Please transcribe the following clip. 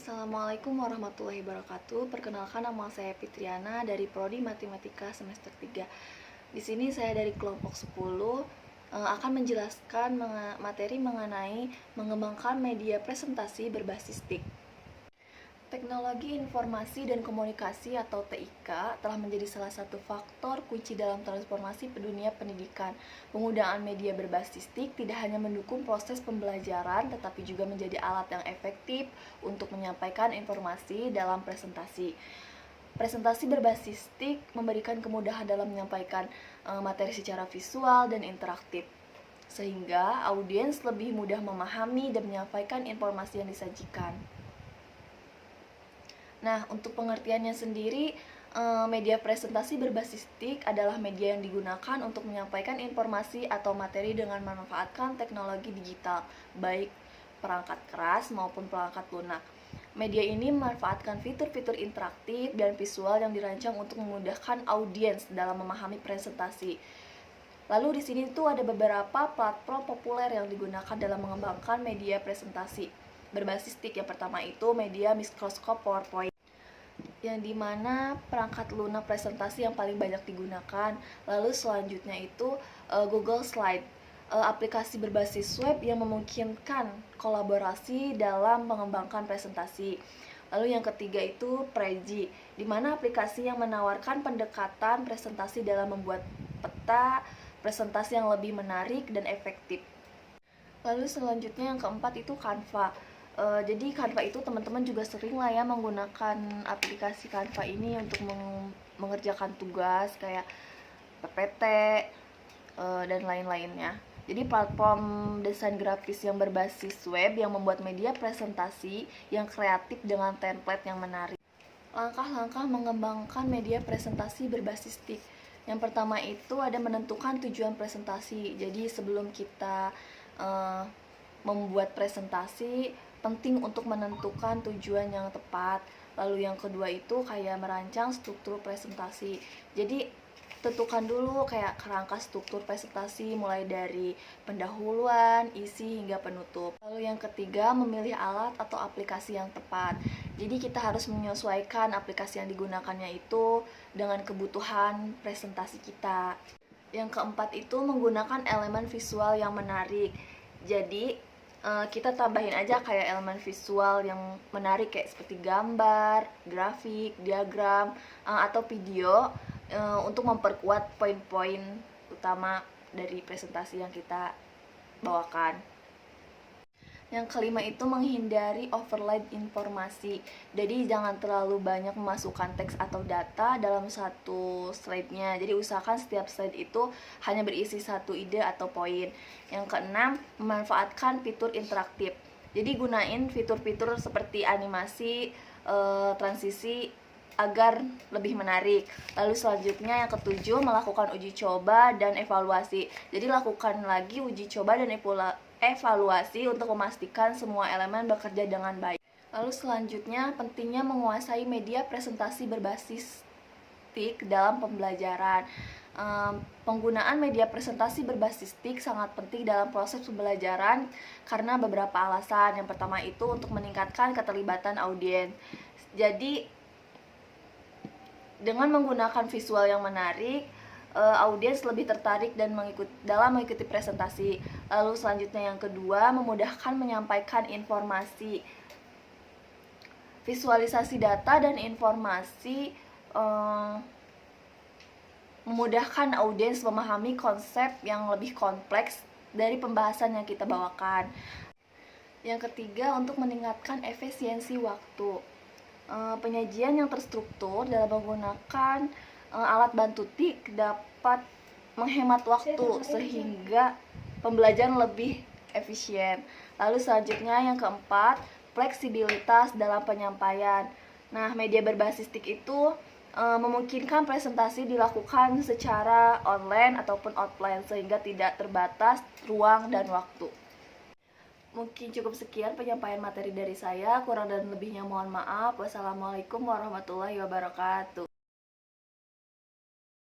Assalamualaikum warahmatullahi wabarakatuh. Perkenalkan, nama saya Fitriana dari Prodi Matematika semester 3. Di sini saya dari kelompok 10 akan menjelaskan materi mengenai mengembangkan media presentasi berbasis TIK. Teknologi Informasi dan Komunikasi atau TIK telah menjadi salah satu faktor kunci dalam transformasi dunia pendidikan. Penggunaan media berbasis TIK tidak hanya mendukung proses pembelajaran, tetapi juga menjadi alat yang efektif untuk menyampaikan informasi dalam presentasi. Presentasi berbasis TIK memberikan kemudahan dalam menyampaikan materi secara visual dan interaktif, sehingga audiens lebih mudah memahami dan menyampaikan informasi yang disajikan. Nah, untuk pengertiannya sendiri, media presentasi berbasis TIK adalah media yang digunakan untuk menyampaikan informasi atau materi dengan memanfaatkan teknologi digital, baik perangkat keras maupun perangkat lunak. Media ini memanfaatkan fitur-fitur interaktif dan visual yang dirancang untuk memudahkan audiens dalam memahami presentasi. Lalu di sini tuh ada beberapa platform populer yang digunakan dalam mengembangkan media presentasi berbasis TIK. Yang pertama itu media Microsoft PowerPoint, yang dimana perangkat lunak presentasi yang paling banyak digunakan. Lalu selanjutnya itu Google Slide, aplikasi berbasis web yang memungkinkan kolaborasi dalam mengembangkan presentasi. Lalu yang ketiga itu Prezi, dimana aplikasi yang menawarkan pendekatan presentasi dalam membuat peta presentasi yang lebih menarik dan efektif. Lalu selanjutnya yang keempat itu Canva. Jadi Canva itu teman-teman juga sering lah ya menggunakan aplikasi Canva ini untuk mengerjakan tugas kayak PPT dan lain-lainnya. Jadi platform desain grafis yang berbasis web yang membuat media presentasi yang kreatif dengan template yang menarik. Langkah-langkah mengembangkan media presentasi berbasis TIK. Yang pertama itu ada menentukan tujuan presentasi. Jadi sebelum kita membuat presentasi, penting untuk menentukan tujuan yang tepat. Lalu yang kedua itu kayak merancang struktur presentasi. Jadi tentukan dulu kayak kerangka struktur presentasi mulai dari pendahuluan, isi hingga penutup. Lalu yang ketiga, memilih alat atau aplikasi yang tepat. Jadi kita harus menyesuaikan aplikasi yang digunakannya itu dengan kebutuhan presentasi kita. Yang keempat itu menggunakan elemen visual yang menarik. Jadi kita tambahin aja kayak elemen visual yang menarik kayak seperti gambar, grafik, diagram, atau video untuk memperkuat poin-poin utama dari presentasi yang kita bawakan. Yang kelima itu menghindari overload informasi. Jadi jangan terlalu banyak memasukkan teks atau data dalam satu slide-nya. Jadi usahakan setiap slide itu hanya berisi satu ide atau poin. Yang keenam, memanfaatkan fitur interaktif. Jadi gunain fitur-fitur seperti animasi, transisi agar lebih menarik. Lalu selanjutnya yang ketujuh, melakukan uji coba dan evaluasi. Jadi lakukan lagi uji coba dan evaluasi untuk memastikan semua elemen bekerja dengan baik. Lalu selanjutnya, pentingnya menguasai media presentasi berbasis TIK dalam pembelajaran. Penggunaan media presentasi berbasis TIK sangat penting dalam proses pembelajaran karena beberapa alasan. Yang pertama itu untuk meningkatkan keterlibatan audiens. Jadi dengan menggunakan visual yang menarik, audiens lebih tertarik dan mengikuti presentasi. Lalu selanjutnya yang kedua, memudahkan menyampaikan informasi. Visualisasi data dan informasi memudahkan audiens memahami konsep yang lebih kompleks dari pembahasan yang kita bawakan. Yang ketiga, untuk meningkatkan efisiensi waktu. Penyajian yang terstruktur dalam menggunakan alat bantu TIK dapat menghemat waktu sehingga pembelajaran lebih efisien. Lalu selanjutnya yang keempat, fleksibilitas dalam penyampaian. Nah, media berbasis TIK itu memungkinkan presentasi dilakukan secara online ataupun offline sehingga tidak terbatas ruang dan waktu. Mungkin cukup sekian penyampaian materi dari saya, kurang dan lebihnya mohon maaf. Wassalamualaikum warahmatullahi wabarakatuh.